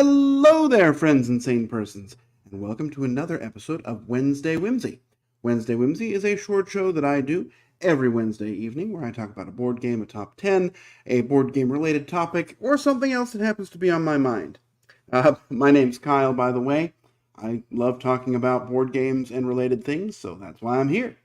Hello there, friends and sane persons, and welcome to another episode of Wednesday Whimsy. Wednesday Whimsy is a short show that I do every Wednesday evening where I talk about a board game, a top 10, a board game related topic, or something else that happens to be on my mind. My name's Kyle, by the way. I love talking about board games and related things, so that's why I'm here.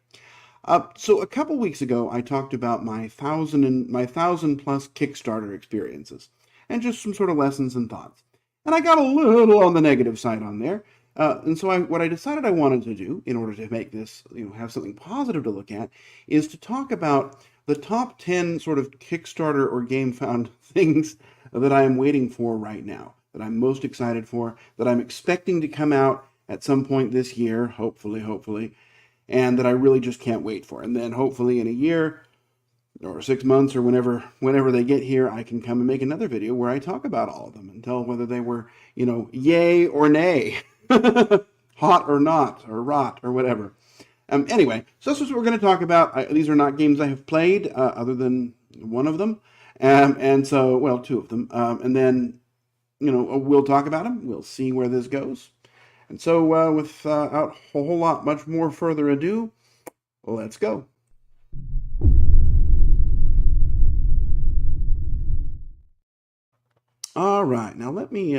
So a couple weeks ago, I talked about my thousand plus Kickstarter experiences, and just some sort of lessons and thoughts. And I got a little on the negative side on there. And so what I decided I wanted to do in order to make this, have something positive to look at, is to talk about the top 10 sort of Kickstarter or GameFound things that I am waiting for right now, that I'm most excited for, that I'm expecting to come out at some point this year, hopefully, and that I really just can't wait for. And then hopefully in a year or 6 months or whenever they get here, I can come and make another video where I talk about all of them and tell whether they were, yay or nay, hot or not, or rot or whatever. Anyway, so this is what we're going to talk about. These are not games I have played, other than one of them, and so, well, two of them, and then, we'll talk about them. We'll see where this goes. And so, without a whole lot much more further ado, let's go. All right, now let me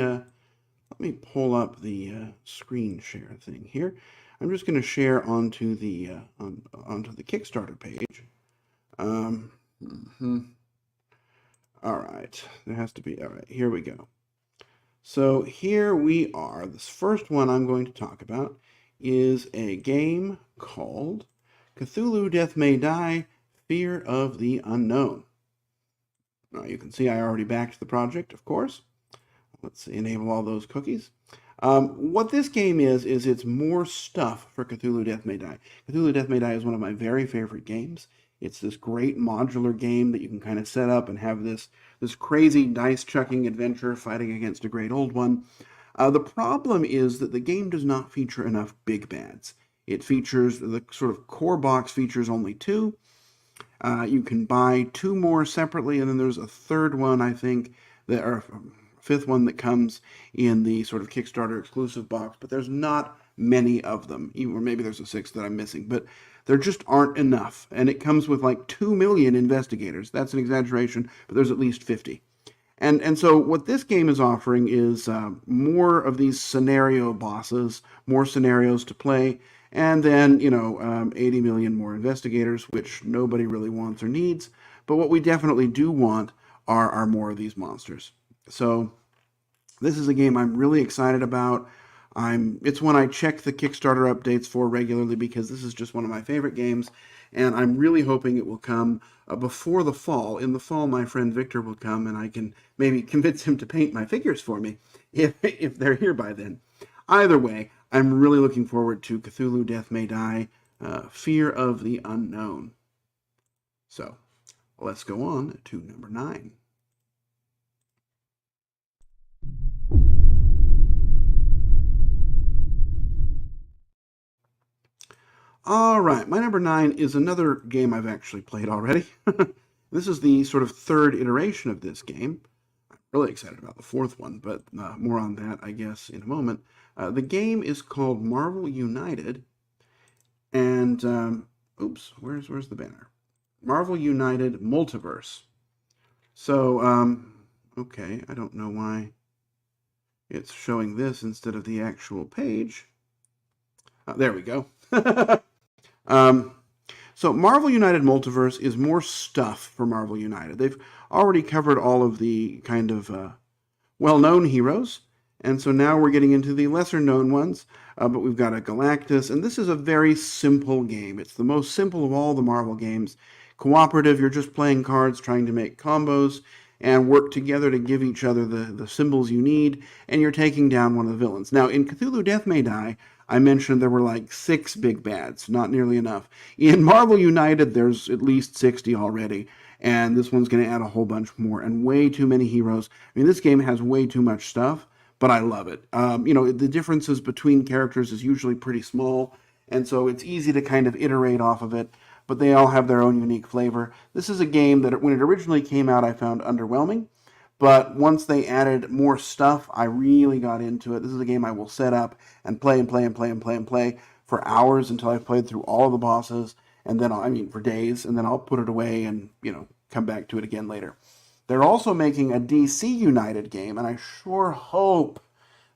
pull up the screen share thing here. I'm just going to share onto the onto the Kickstarter page. All right, there has to be. All right, here we go. So here we are. This first one I'm going to talk about is a game called Cthulhu Death May Die: Fear of the Unknown. Now you can see I already backed the project, of course. Let's enable all those cookies. What this game is it's more stuff for Cthulhu Death May Die. Cthulhu Death May Die is one of my very favorite games. It's this great modular game that you can kind of set up and have this crazy dice-chucking adventure fighting against a great old one. The problem is that the game does not feature enough big bads. It features, the sort of core box features only two. You can buy two more separately, and then there's a third one, I think, or fifth one that comes in the sort of Kickstarter exclusive box, but there's not many of them, or maybe there's a sixth that I'm missing, but there just aren't enough, and it comes with like 2 million investigators. That's an exaggeration, but there's at least 50. And so what this game is offering is more of these scenario bosses, more scenarios to play, and then, 80 million more investigators, which nobody really wants or needs. But what we definitely do want are more of these monsters. So this is a game I'm really excited about. It's one I check the Kickstarter updates for regularly because this is just one of my favorite games, and I'm really hoping it will come before the fall. In the fall, my friend Victor will come, and I can maybe convince him to paint my figures for me if they're here by then. Either way, I'm really looking forward to Cthulhu Death May Die: Fear of the Unknown. So, let's go on to number 9. All right, my number 9 is another game I've actually played already. This is the sort of third iteration of this game. I'm really excited about the fourth one, but more on that, I guess, in a moment. The game is called Marvel United, and, oops, where's the banner? Marvel United Multiverse. So, okay, I don't know why it's showing this instead of the actual page. There we go. So Marvel United Multiverse is more stuff for Marvel United. They've already covered all of the kind of well-known heroes, and so now we're getting into the lesser-known ones, but we've got a Galactus, and this is a very simple game. It's the most simple of all the Marvel games. Cooperative, you're just playing cards, trying to make combos, and work together to give each other the symbols you need, and you're taking down one of the villains. Now, in Cthulhu Death May Die, I mentioned there were like 6 big bads, not nearly enough. In Marvel United, there's at least 60 already, and this one's going to add a whole bunch more, and way too many heroes. I mean, this game has way too much stuff, but I love it. The differences between characters is usually pretty small, and so it's easy to kind of iterate off of it, but they all have their own unique flavor. This is a game that, when it originally came out, I found underwhelming, But once they added more stuff, I really got into it. This is a game I will set up and play and play and play and play and play for hours until I've played through all of the bosses, and then I mean for days, and then I'll put it away and come back to it again later. They're also making a DC United game, and I sure hope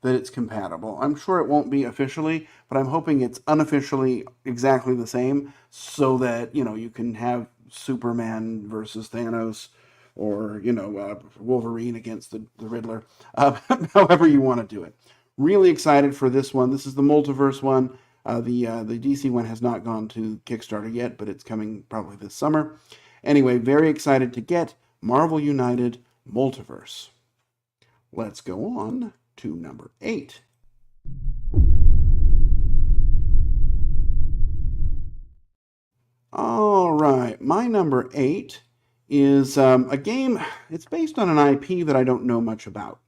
that it's compatible. I'm sure it won't be officially, but I'm hoping it's unofficially exactly the same so that, you can have Superman versus Thanos or, Wolverine against the Riddler, however you want to do it. Really excited for this one. This is the Multiverse one. The DC one has not gone to Kickstarter yet, but it's coming probably this summer. Anyway, very excited to get Marvel United Multiverse. Let's go on to number 8. All right, my number 8 is a game. It's based on an IP that I don't know much about.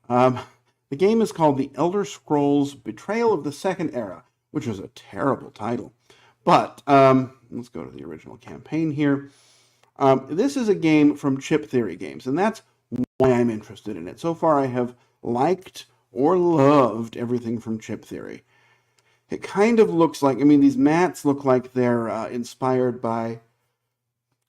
The game is called The Elder Scrolls Betrayal of the Second Era, which is a terrible title. But let's go to the original campaign here. This is a game from Chip Theory Games, and that's why I'm interested in it. So far, I have liked or loved everything from Chip Theory. It kind of looks like, these mats look like they're inspired by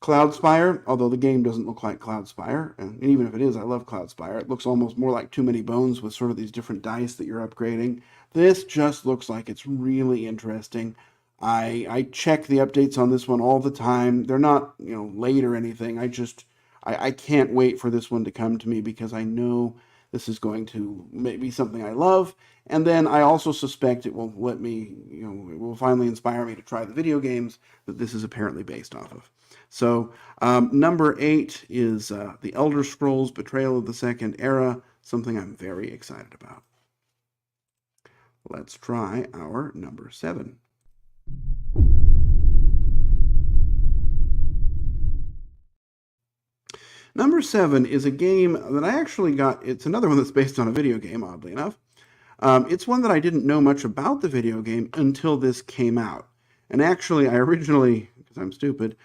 Cloudspire, although the game doesn't look like Cloudspire. And even if it is, I love Cloudspire. It looks almost more like Too Many Bones with sort of these different dice that you're upgrading. This just looks like it's really interesting. I check the updates on this one all the time. They're not, late or anything. I can't wait for this one to come to me because I know this is going to be something I love. And then I also suspect it will let me, it will finally inspire me to try the video games that this is apparently based off of. So number 8 is The Elder Scrolls Betrayal of the Second Era, something I'm very excited about. Let's try our number 7. Number 7 is a game that I actually got. It's another one that's based on a video game, oddly enough. It's one that I didn't know much about the video game until this came out. And actually, I originally, because I'm stupid,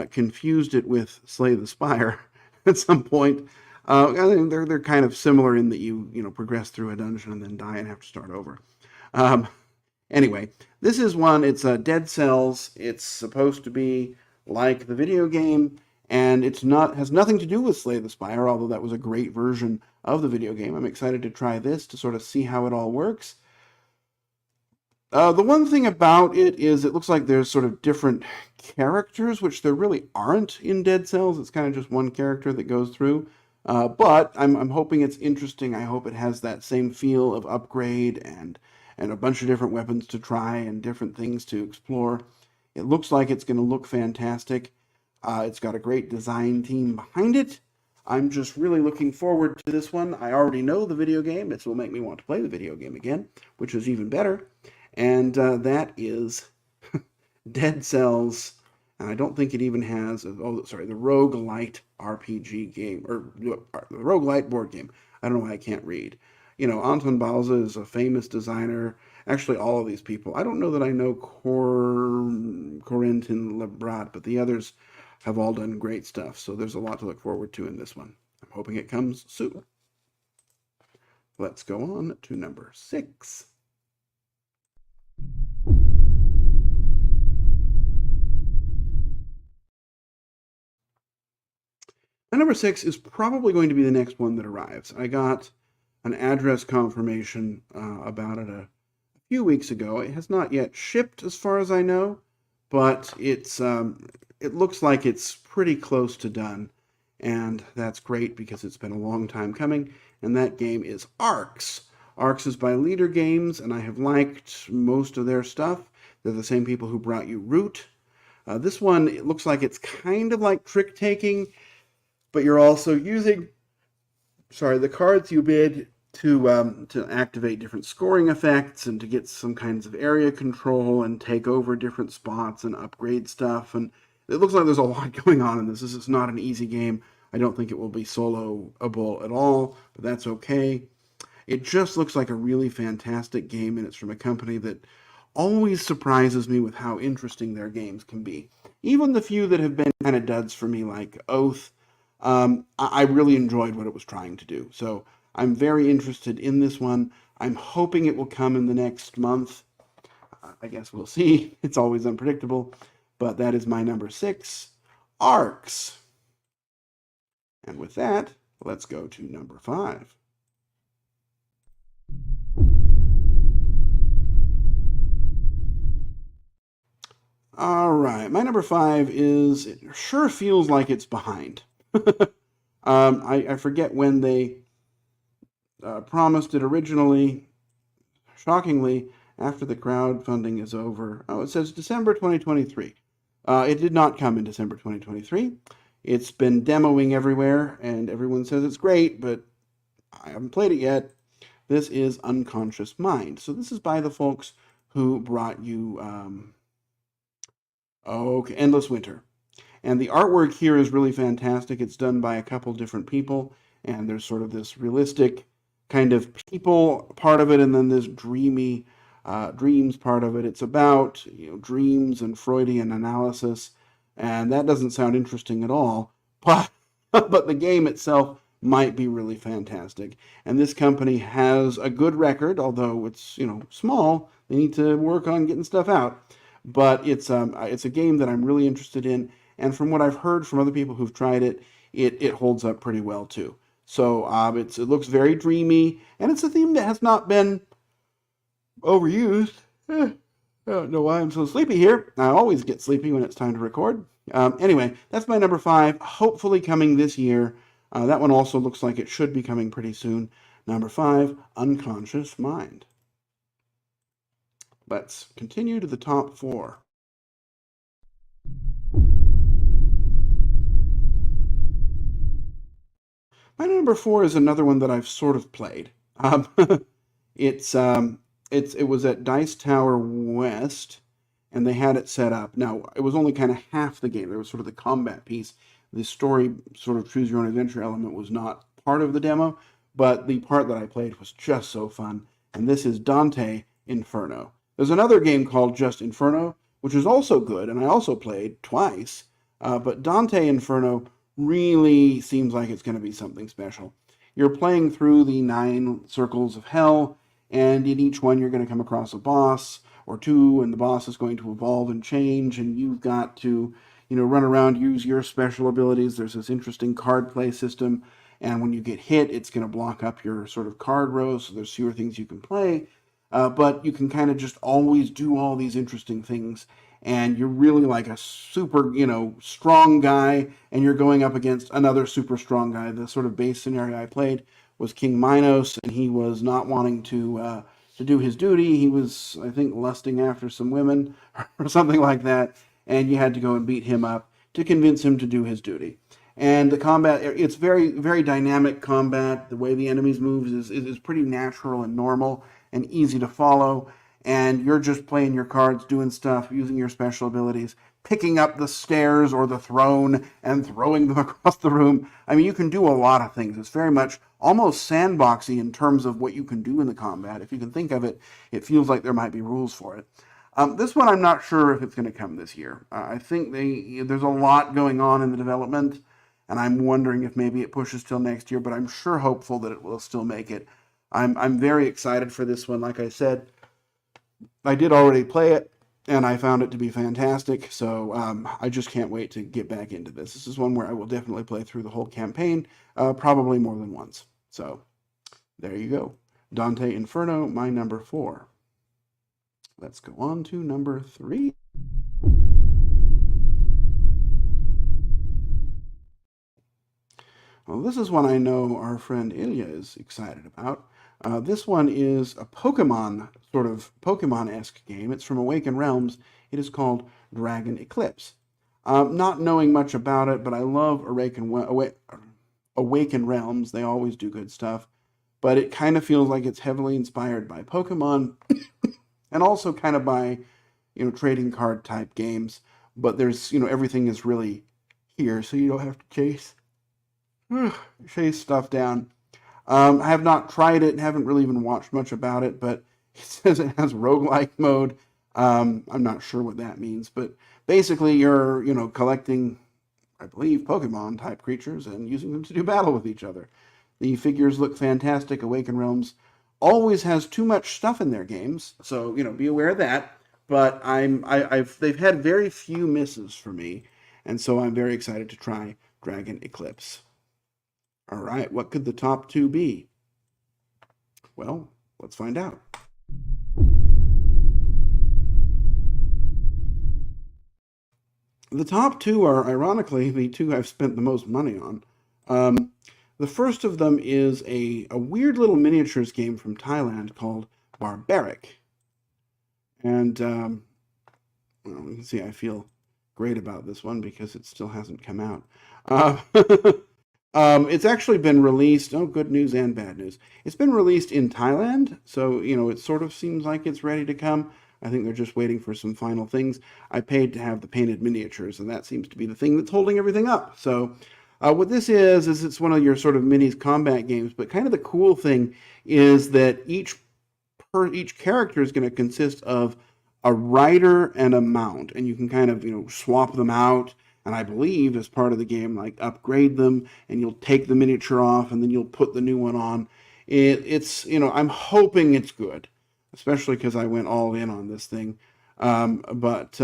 confused it with Slay the Spire at some point. I think they're kind of similar in that you progress through a dungeon and then die and have to start over. Anyway, this is one. It's Dead Cells. It's supposed to be like the video game. And has nothing to do with Slay the Spire, although that was a great version of the video game. I'm excited to try this to sort of see how it all works. The one thing about it is it looks like there's sort of different characters, which there really aren't in Dead Cells. It's kind of just one character that goes through. But I'm hoping it's interesting. I hope it has that same feel of upgrade and a bunch of different weapons to try and different things to explore. It looks like it's going to look fantastic. It's got a great design team behind it. I'm just really looking forward to this one. I already know the video game. It will make me want to play the video game again, which is even better. And that is Dead Cells. And I don't think it even has, the Roguelite RPG game, or the Roguelite board game. I don't know why I can't read. Anton Balza is a famous designer. Actually, all of these people. I don't know that I know Corentin Lebrat, but the others have all done great stuff. So there's a lot to look forward to in this one. I'm hoping it comes soon. Let's go on to number 6. And number 6 is probably going to be the next one that arrives. I got an address confirmation about it a few weeks ago. It has not yet shipped as far as I know, but it looks like it's pretty close to done, and that's great because it's been a long time coming, and that game is Arcs. Arcs is by Leader Games, and I have liked most of their stuff. They're the same people who brought you Root. This one, it looks like it's kind of like trick-taking, but you're also using, the cards you bid to activate different scoring effects and to get some kinds of area control and take over different spots and upgrade stuff. And it looks like there's a lot going on in this. This is not an easy game. I don't think it will be soloable at all, but that's okay. It just looks like a really fantastic game, and it's from a company that always surprises me with how interesting their games can be. Even the few that have been kind of duds for me, like Oath, I really enjoyed what it was trying to do. So I'm very interested in this one. I'm hoping it will come in the next month. I guess we'll see. It's always unpredictable. But that is my number 6, Arcs. And with that, let's go to number 5. All right, my number 5 is, it sure feels like it's behind. I forget when they promised it originally. Shockingly, after the crowdfunding is over, oh, it says December 2023. It did not come in December 2023. It's been demoing everywhere, and everyone says it's great, but I haven't played it yet. This is Unconscious Mind. So this is by the folks who brought you, Endless Winter. And the artwork here is really fantastic. It's done by a couple different people, and there's sort of this realistic kind of people part of it, and then this dreamy dreams part of it. It's about dreams and Freudian analysis, and that doesn't sound interesting at all. But but the game itself might be really fantastic. And this company has a good record, although it's small. They need to work on getting stuff out. But it's a game that I'm really interested in, and from what I've heard from other people who've tried it, it holds up pretty well too. So it looks very dreamy, and it's a theme that has not been overused. I don't know why I'm so sleepy here. I always get sleepy when it's time to record. Anyway, that's my number 5, hopefully coming this year. That one also looks like it should be coming pretty soon. Number 5, Unconscious Mind. Let's continue to the top 4. My number 4 is another one that I've sort of played. It's it was at Dice Tower West, and they had it set up. Now, it was only kind of half the game. There was sort of the combat piece. The story, sort of choose your own adventure element, was not part of the demo, but the part that I played was just so fun. And this is Dante Inferno. There's another game called just Inferno, which is also good, and I also played twice. But Dante Inferno really seems like it's going to be something special. You're playing through the 9 circles of hell, and in each one you're going to come across a boss or two, and the boss is going to evolve and change, and you've got to run around, use your special abilities. There's this interesting card play system, and when you get hit, it's going to block up your sort of card rows, so there's fewer things you can play. But you can kind of just always do all these interesting things, and you're really like a super, strong guy, and you're going up against another super strong guy. The sort of base scenario I played was King Minos, and he was not wanting to do his duty. He was, I think, lusting after some women or something like that, and you had to go and beat him up to convince him to do his duty. And the combat, it's very, very dynamic combat. The way the enemies move is pretty natural and normal and easy to follow. And you're just playing your cards, doing stuff, using your special abilities, picking up the stairs or the throne and throwing them across the room. I mean, you can do a lot of things. It's very much almost sandboxy in terms of what you can do in the combat. If you can think of it, it feels like there might be rules for it. This one, I'm not sure if it's going to come this year. I think there's a lot going on in the development, and I'm wondering if maybe it pushes till next year, but I'm sure hopeful that it will still make it. I'm very excited for this one. Like I said, I did already play it, and I found it to be fantastic, so I just can't wait to get back into this. This is one where I will definitely play through the whole campaign, probably more than once. So, there you go. Dante Inferno, my number 4. Let's go on to number 3. Well, this is one I know our friend Ilya is excited about. This one is a Pokemon, sort of Pokemon-esque game. It's from Awaken Realms. It is called Dragon Eclipse. Not knowing much about it, but I love Awaken Realms. They always do good stuff. But it kind of feels like it's heavily inspired by Pokemon and also kind of by, trading card type games. But there's, everything is really here, so you don't have to chase stuff down. I have not tried it, haven't really even watched much about it, but it says it has roguelike mode. I'm not sure what that means, but basically you're, collecting I believe, Pokemon-type creatures and using them to do battle with each other. The figures look fantastic. Awaken Realms always has too much stuff in their games, so be aware of that. But they've had very few misses for me, and so I'm very excited to try Dragon Eclipse. All right, what could the top two be? Well, let's find out. The top two are, ironically, the two I've spent the most money on. The first of them is a weird little miniatures game from Thailand called Barbaric. And well, you can see I feel great about this one because it still hasn't come out. It's actually been released. Oh, good news and bad news. It's been released in Thailand, so it sort of seems like it's ready to come. I think they're just waiting for some final things. I paid to have the painted miniatures, and that seems to be the thing that's holding everything up. So what this is it's one of your sort of minis combat games, but kind of the cool thing is that each character is going to consist of a rider and a mount, and you can kind of swap them out. And I believe as part of the game, like upgrade them, and you'll take the miniature off, and then you'll put the new one on. It's I'm hoping it's good, especially because I went all in on this thing. But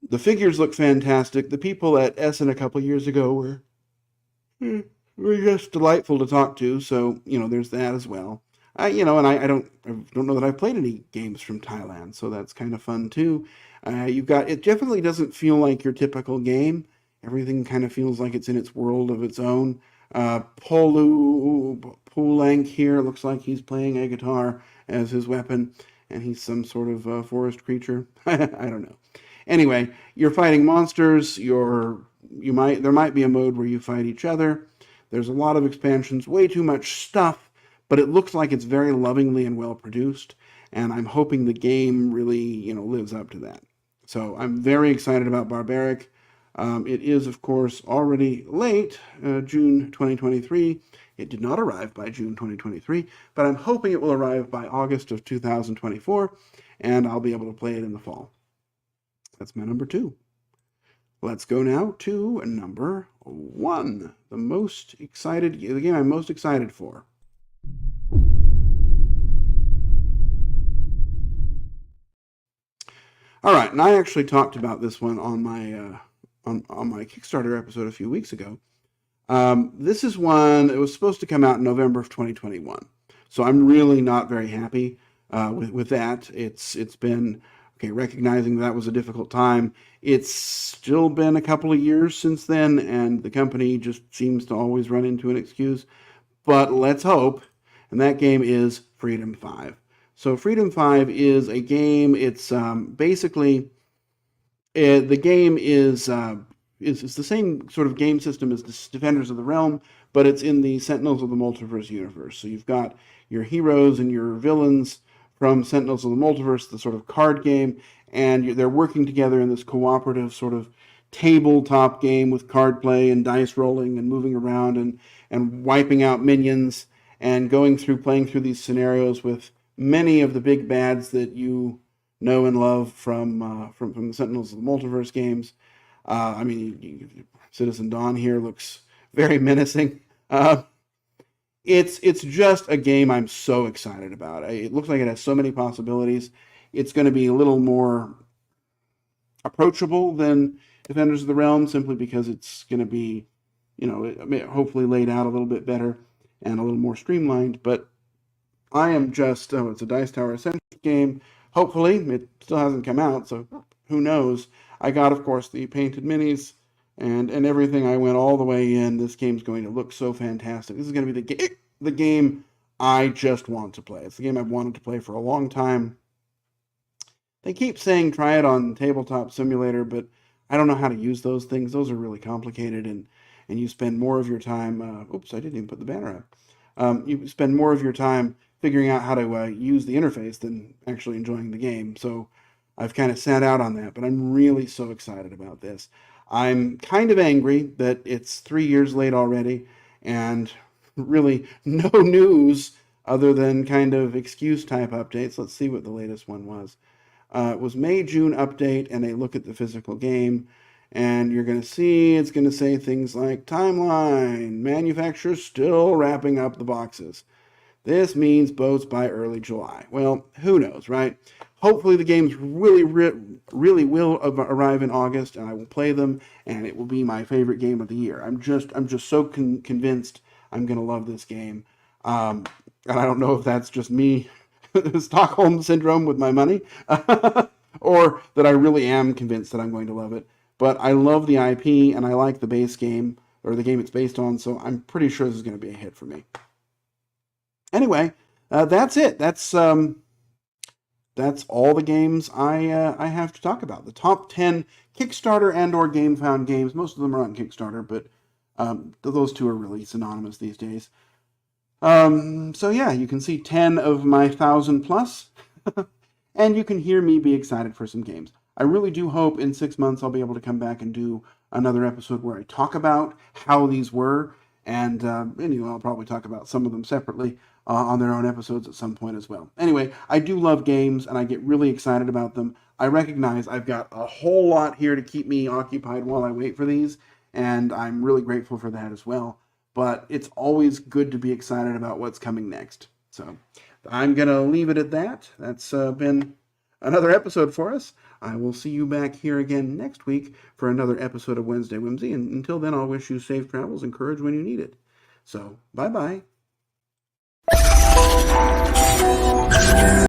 the figures look fantastic. The people at Essen a couple years ago were just delightful to talk to. So there's that as well. I don't know that I've played any games from Thailand, so that's kind of fun too. It definitely doesn't feel like your typical game. Everything kind of feels like it's in its world of its own. Pulang here looks like he's playing a guitar as his weapon, and he's some sort of forest creature. I don't know. Anyway, you're fighting monsters. There might be a mode where you fight each other. There's a lot of expansions, way too much stuff, but it looks like it's very lovingly and well produced, and I'm hoping the game really lives up to that. So I'm very excited about Barbaric. It is, of course, already late, June 2023. It did not arrive by June 2023, but I'm hoping it will arrive by August of 2024, and I'll be able to play it in the fall. That's my number two. Let's go now to number one, the game I'm most excited for. All right, and I actually talked about this one on my on my Kickstarter episode a few weeks ago. This is one that was supposed to come out in November of 2021, so I'm really not very happy with that. It's been recognizing that was a difficult time. It's still been a couple of years since then, and the company just seems to always run into an excuse. But let's hope, and that game is Freedom 5. So Freedom 5 is a game. It's basically the game is the same sort of game system as Defenders of the Realm, but it's in the Sentinels of the Multiverse universe. So you've got your heroes and your villains from Sentinels of the Multiverse, the sort of card game, and they're working together in this cooperative sort of tabletop game with card play and dice rolling and moving around and wiping out minions and playing through these scenarios with many of the big bads that you know and love from the Sentinels of the Multiverse games. Citizen Dawn here looks very menacing. It's just a game I'm so excited about. It looks like it has so many possibilities. It's going to be a little more approachable than Defenders of the Realm, simply because it's going to be, hopefully laid out a little bit better and a little more streamlined. But I am just, it's a Dice Tower Essentials game. Hopefully, it still hasn't come out, so who knows. I got, of course, the painted minis and everything. I went all the way in. This game's going to look so fantastic. This is going to be the game I just want to play. It's the game I've wanted to play for a long time. They keep saying try it on Tabletop Simulator, but I don't know how to use those things. Those are really complicated, and you spend more of your time. Oops, I didn't even put the banner up. You spend more of your time figuring out how to use the interface than actually enjoying the game. So I've kind of sat out on that, but I'm really so excited about this. I'm kind of angry that it's 3 years late already, and really no news other than kind of excuse type updates. Let's see what the latest one was. It was May-June update and a look at the physical game. And you're going to see it's going to say things like timeline, manufacturer still wrapping up the boxes. This means boats by early July. Well, who knows, right? Hopefully the games really will arrive in August, and I will play them, and it will be my favorite game of the year. I'm just so convinced I'm gonna love this game, and I don't know if that's just me, Stockholm syndrome with my money, or that I really am convinced that I'm going to love it. But I love the IP, and I like the base game or the game it's based on, so I'm pretty sure this is going to be a hit for me. Anyway, that's it. That's all the games I have to talk about. The top 10 Kickstarter and/or GameFound games. Most of them are on Kickstarter, but those two are really synonymous these days. So yeah, you can see 10 of my 1,000 plus, and you can hear me be excited for some games. I really do hope in 6 months I'll be able to come back and do another episode where I talk about how these were, and I'll probably talk about some of them separately on their own episodes at some point as well. Anyway, I do love games, and I get really excited about them. I recognize I've got a whole lot here to keep me occupied while I wait for these, and I'm really grateful for that as well. But it's always good to be excited about what's coming next. So I'm going to leave it at that. That's been another episode for us. I will see you back here again next week for another episode of Wednesday Whimsy. And until then, I'll wish you safe travels and courage when you need it. So, bye-bye.